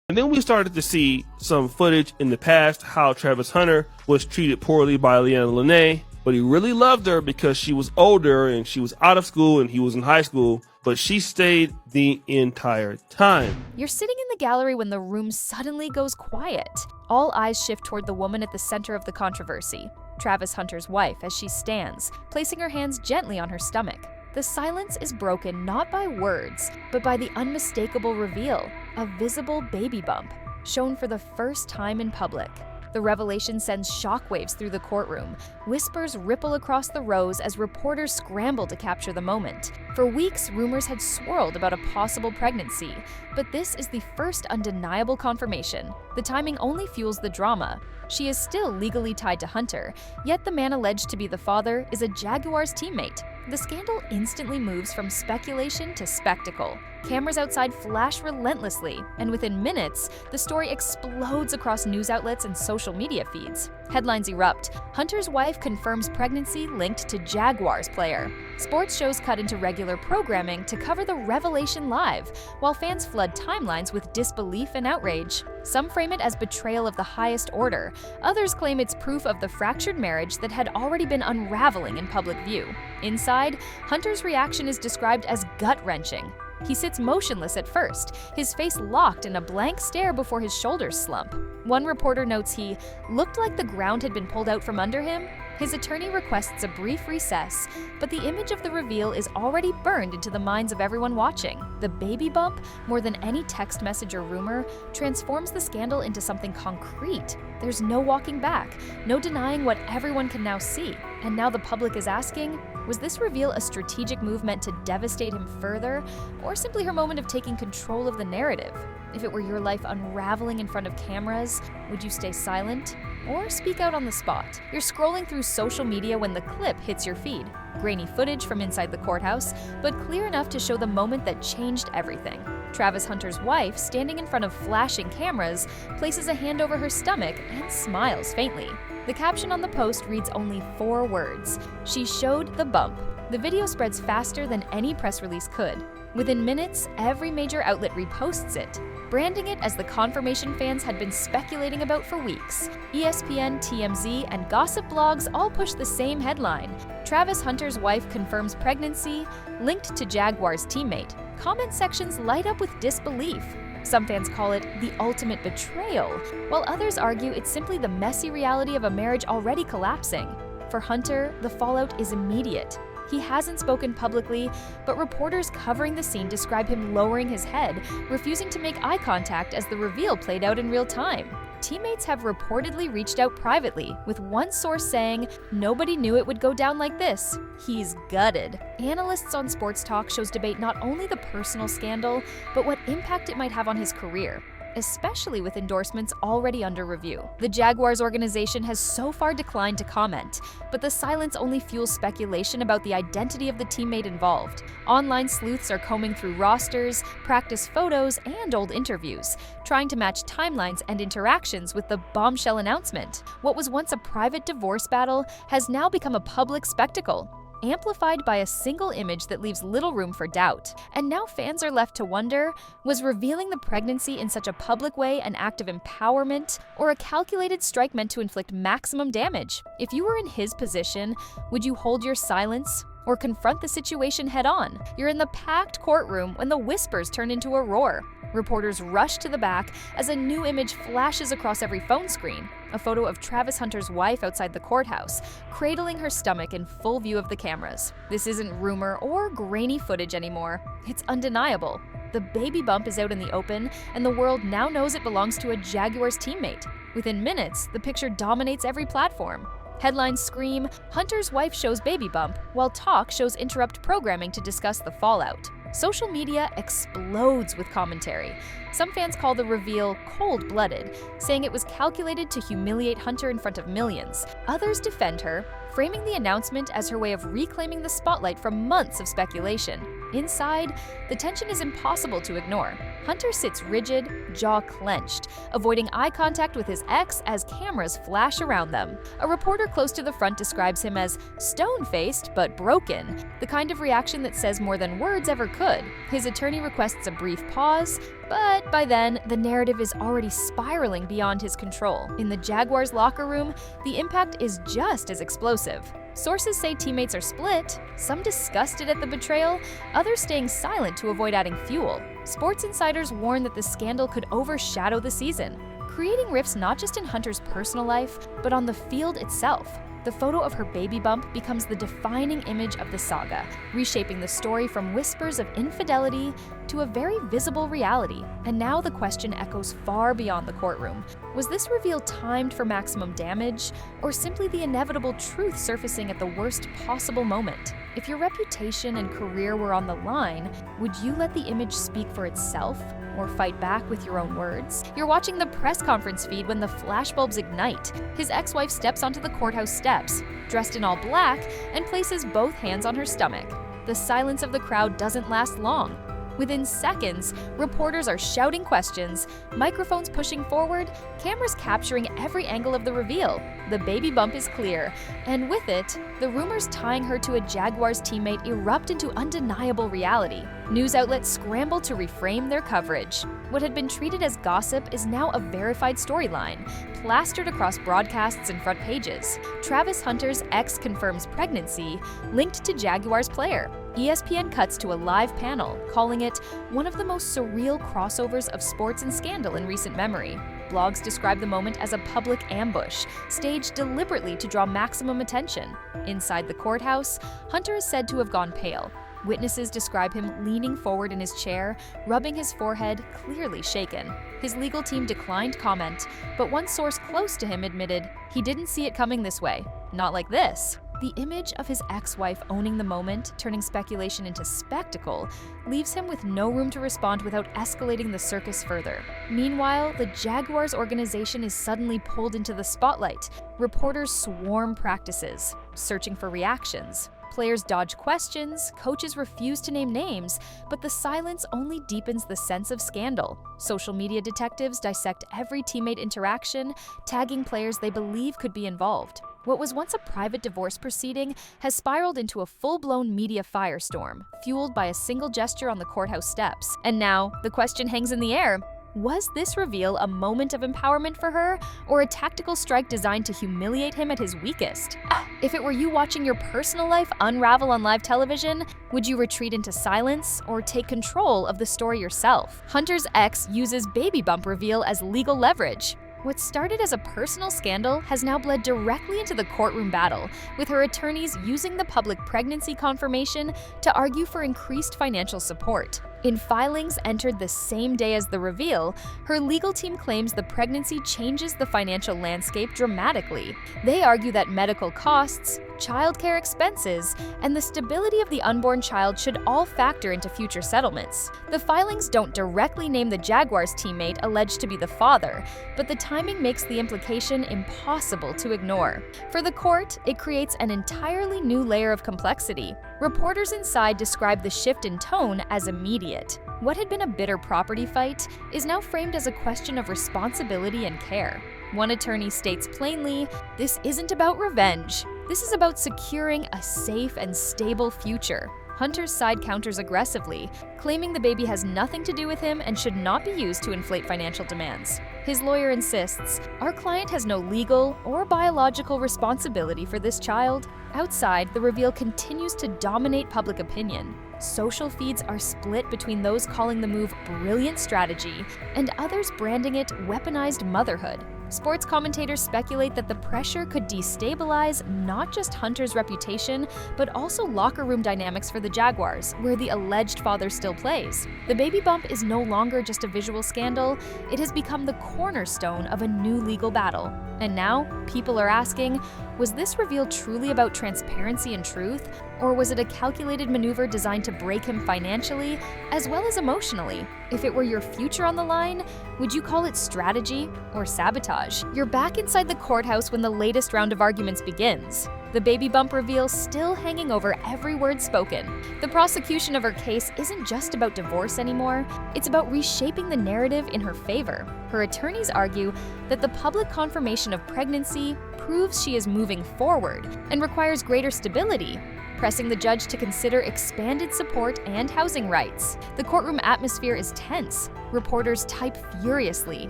And then we started to see some footage in the past how Travis Hunter was treated poorly by Leanna Lene, but he really loved her because she was older and she was out of school and he was in high school, but she stayed the entire time. You're sitting in the gallery when the room suddenly goes quiet. All eyes shift toward the woman at the center of the controversy, Travis Hunter's wife, as she stands, placing her hands gently on her stomach. The silence is broken not by words, but by the unmistakable reveal, a visible baby bump, shown for the first time in public. The revelation sends shockwaves through the courtroom. Whispers ripple across the rows as reporters scramble to capture the moment. For weeks, rumors had swirled about a possible pregnancy, but this is the first undeniable confirmation. The timing only fuels the drama. She is still legally tied to Hunter, yet the man alleged to be the father is a Jaguars teammate. The scandal instantly moves from speculation to spectacle. Cameras outside flash relentlessly, and within minutes, the story explodes across news outlets and social media feeds. Headlines erupt. Hunter's wife confirms pregnancy linked to Jaguars Player. Sports shows cut into regular programming to cover the revelation live, while fans flood timelines with disbelief and outrage. Some frame it as betrayal of the highest order. Others claim it's proof of the fractured marriage that had already been unraveling in public view. Inside, Hunter's reaction is described as gut-wrenching. He sits motionless at first, his face locked in a blank stare before his shoulders slump. One reporter notes he looked like the ground had been pulled out from under him. His attorney requests a brief recess, but the image of the reveal is already burned into the minds of everyone watching. The baby bump, more than any text message or rumor, transforms the scandal into something concrete. There's no walking back, no denying what everyone can now see. And now the public is asking, was this reveal a strategic move meant to devastate him further, or simply her moment of taking control of the narrative? If it were your life unraveling in front of cameras, would you stay silent or speak out on the spot? You're scrolling through social media when the clip hits your feed. Grainy footage from inside the courthouse, but clear enough to show the moment that changed everything. Travis Hunter's wife, standing in front of flashing cameras, places a hand over her stomach and smiles faintly. The caption on the post reads only 4 words: "She showed the bump." The video spreads faster than any press release could. Within minutes, every major outlet reposts it, branding it as the confirmation fans had been speculating about for weeks. ESPN, TMZ, and gossip blogs all push the same headline: Travis Hunter's wife confirms pregnancy, linked to Jaguars teammate. Comment sections light up with disbelief. Some fans call it the ultimate betrayal, while others argue it's simply the messy reality of a marriage already collapsing. For Hunter, the fallout is immediate. He hasn't spoken publicly, but reporters covering the scene describe him lowering his head, refusing to make eye contact as the reveal played out in real time. Teammates have reportedly reached out privately, with one source saying, "Nobody knew it would go down like this. He's gutted." Analysts on sports talk shows debate not only the personal scandal, but what impact it might have on his career, especially with endorsements already under review. The Jaguars organization has so far declined to comment, but the silence only fuels speculation about the identity of the teammate involved. Online sleuths are combing through rosters, practice photos, and old interviews, trying to match timelines and interactions with the bombshell announcement. What was once a private divorce battle has now become a public spectacle, amplified by a single image that leaves little room for doubt. And now fans are left to wonder, was revealing the pregnancy in such a public way an act of empowerment or a calculated strike meant to inflict maximum damage? If you were in his position, would you hold your silence or confront the situation head-on? You're in the packed courtroom when the whispers turn into a roar. Reporters rush to the back as a new image flashes across every phone screen, a photo of Travis Hunter's wife outside the courthouse, cradling her stomach in full view of the cameras. This isn't rumor or grainy footage anymore. It's undeniable. The baby bump is out in the open, and the world now knows it belongs to a Jaguars teammate. Within minutes, the picture dominates every platform. Headlines scream, "Hunter's wife shows baby bump," while talk shows interrupt programming to discuss the fallout. Social media explodes with commentary. Some fans call the reveal cold-blooded, saying it was calculated to humiliate Hunter in front of millions. Others defend her, framing the announcement as her way of reclaiming the spotlight from months of speculation. Inside, the tension is impossible to ignore. Hunter sits rigid, jaw clenched, avoiding eye contact with his ex as cameras flash around them. A reporter close to the front describes him as stone-faced but broken, the kind of reaction that says more than words ever could. His attorney requests a brief pause, but by then, the narrative is already spiraling beyond his control. In the Jaguars locker room, the impact is just as explosive. Sources say teammates are split, some disgusted at the betrayal, others staying silent to avoid adding fuel. Sports insiders warn that the scandal could overshadow the season, creating rifts not just in Hunter's personal life, but on the field itself. The photo of her baby bump becomes the defining image of the saga, reshaping the story from whispers of infidelity to a very visible reality. And now the question echoes far beyond the courtroom. Was this reveal timed for maximum damage, or simply the inevitable truth surfacing at the worst possible moment? If your reputation and career were on the line, would you let the image speak for itself, or fight back with your own words? You're watching the press conference feed when the flashbulbs ignite. His ex-wife steps onto the courthouse steps, dressed in all black, and places both hands on her stomach. The silence of the crowd doesn't last long. Within seconds, reporters are shouting questions, microphones pushing forward, cameras capturing every angle of the reveal. The baby bump is clear, and with it, the rumors tying her to a Jaguars teammate erupt into undeniable reality. News outlets scramble to reframe their coverage. What had been treated as gossip is now a verified storyline, plastered across broadcasts and front pages. Travis Hunter's ex confirms pregnancy, linked to Jaguars Player. ESPN cuts to a live panel, calling it one of the most surreal crossovers of sports and scandal in recent memory. Blogs describe the moment as a public ambush, staged deliberately to draw maximum attention. Inside the courthouse, Hunter is said to have gone pale. Witnesses describe him leaning forward in his chair, rubbing his forehead, clearly shaken. His legal team declined comment, but one source close to him admitted he didn't see it coming this way. Not like this. The image of his ex-wife owning the moment, turning speculation into spectacle, leaves him with no room to respond without escalating the circus further. Meanwhile, the Jaguars organization is suddenly pulled into the spotlight. Reporters swarm practices, searching for reactions. Players dodge questions, coaches refuse to name names, but the silence only deepens the sense of scandal. Social media detectives dissect every teammate interaction, tagging players they believe could be involved. What was once a private divorce proceeding has spiraled into a full-blown media firestorm, fueled by a single gesture on the courthouse steps. And now, the question hangs in the air. Was this reveal a moment of empowerment for her, or a tactical strike designed to humiliate him at his weakest? If it were you watching your personal life unravel on live television, would you retreat into silence, or take control of the story yourself? Hunter's ex uses baby bump reveal as legal leverage. What started as a personal scandal has now bled directly into the courtroom battle, with her attorneys using the public pregnancy confirmation to argue for increased financial support. In filings entered the same day as the reveal, her legal team claims the pregnancy changes the financial landscape dramatically. They argue that medical costs, childcare expenses, and the stability of the unborn child should all factor into future settlements. The filings don't directly name the Jaguars teammate alleged to be the father, but the timing makes the implication impossible to ignore. For the court, it creates an entirely new layer of complexity. Reporters inside describe the shift in tone as immediate. What had been a bitter property fight is now framed as a question of responsibility and care. One attorney states plainly, "This isn't about revenge. This is about securing a safe and stable future." Hunter's side counters aggressively, claiming the baby has nothing to do with him and should not be used to inflate financial demands. His lawyer insists, "Our client has no legal or biological responsibility for this child." Outside, the reveal continues to dominate public opinion. Social feeds are split between those calling the move brilliant strategy and others branding it weaponized motherhood. Sports commentators speculate that the pressure could destabilize not just Hunter's reputation, but also locker room dynamics for the Jaguars, where the alleged father still plays. The baby bump is no longer just a visual scandal, it has become the cornerstone of a new legal battle. And now, people are asking, was this reveal truly about transparency and truth, or was it a calculated maneuver designed to break him financially, as well as emotionally? If it were your future on the line, would you call it strategy or sabotage? You're back inside the courthouse when the latest round of arguments begins. the baby bump reveal still hanging over every word spoken. The prosecution of her case isn't just about divorce anymore, it's about reshaping the narrative in her favor. Her attorneys argue that the public confirmation of pregnancy proves she is moving forward and requires greater stability, pressing the judge to consider expanded support and housing rights. The courtroom atmosphere is tense. Reporters type furiously,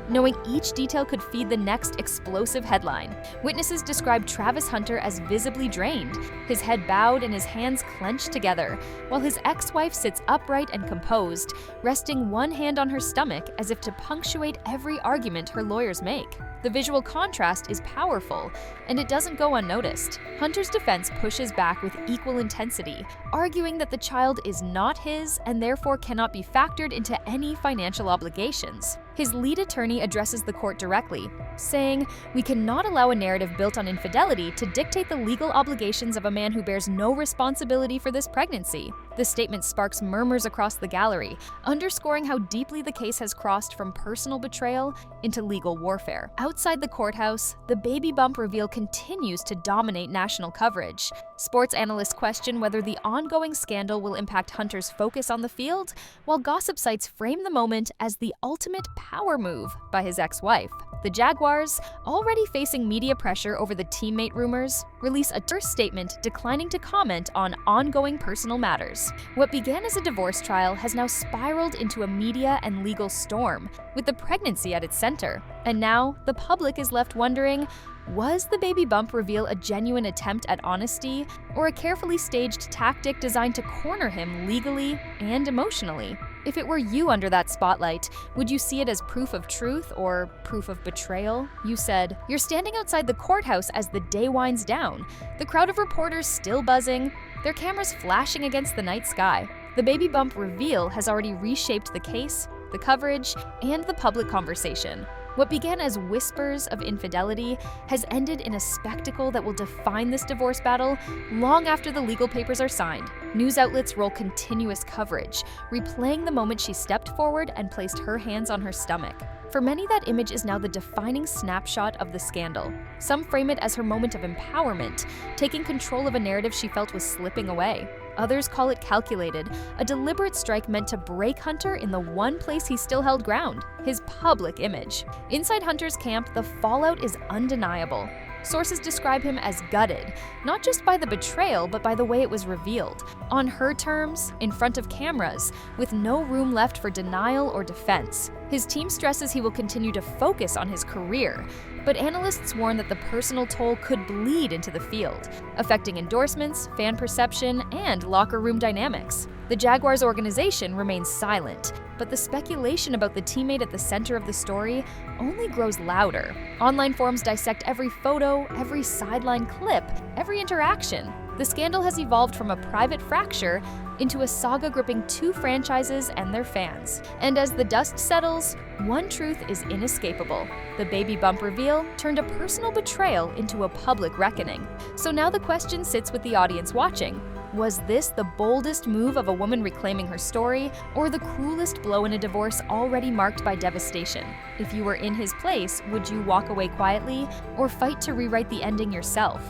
knowing each detail could feed the next explosive headline. Witnesses describe Travis Hunter as visibly drained, his head bowed and his hands clenched together, while his ex-wife sits upright and composed, resting one hand on her stomach as if to punctuate every argument her lawyers make. The visual contrast is powerful, and it doesn't go unnoticed. Hunter's defense pushes back with equal intensity, arguing that the child is not his and therefore cannot be factored into any financial obligations. His lead attorney addresses the court directly, saying, "We cannot allow a narrative built on infidelity to dictate the legal obligations of a man who bears no responsibility for this pregnancy." The statement sparks murmurs across the gallery, underscoring how deeply the case has crossed from personal betrayal into legal warfare. Outside the courthouse, the baby bump reveal continues to dominate national coverage. Sports analysts question whether the ongoing scandal will impact Hunter's focus on the field, while gossip sites frame the moment as the ultimate power move by his ex-wife. The Jaguars, already facing media pressure over the teammate rumors, release a terse statement declining to comment on ongoing personal matters. What began as a divorce trial has now spiraled into a media and legal storm, with the pregnancy at its center. And now, the public is left wondering, was the baby bump reveal a genuine attempt at honesty, or a carefully staged tactic designed to corner him legally and emotionally? If it were you under that spotlight, would you see it as proof of truth or proof of betrayal? You said, "You're standing outside the courthouse as the day winds down, the crowd of reporters still buzzing, their cameras flashing against the night sky." The baby bump reveal has already reshaped the case, the coverage, and the public conversation. What began as whispers of infidelity has ended in a spectacle that will define this divorce battle long after the legal papers are signed. News outlets roll continuous coverage, replaying the moment she stepped forward and placed her hands on her stomach. For many, that image is now the defining snapshot of the scandal. Some frame it as her moment of empowerment, taking control of a narrative she felt was slipping away. Others call it calculated, a deliberate strike meant to break Hunter in the one place he still held ground, his public image. Inside Hunter's camp, the fallout is undeniable. Sources describe him as gutted, not just by the betrayal, but by the way it was revealed. On her terms, in front of cameras, with no room left for denial or defense. His team stresses he will continue to focus on his career, but analysts warn that the personal toll could bleed into the field, affecting endorsements, fan perception, and locker room dynamics. The Jaguars organization remains silent, but the speculation about the teammate at the center of the story only grows louder. Online forums dissect every photo, every sideline clip, every interaction. The scandal has evolved from a private fracture into a saga gripping two franchises and their fans. And as the dust settles, one truth is inescapable. The baby bump reveal turned a personal betrayal into a public reckoning. So now the question sits with the audience watching. Was this the boldest move of a woman reclaiming her story, or the cruelest blow in a divorce already marked by devastation? If you were in his place, would you walk away quietly, or fight to rewrite the ending yourself?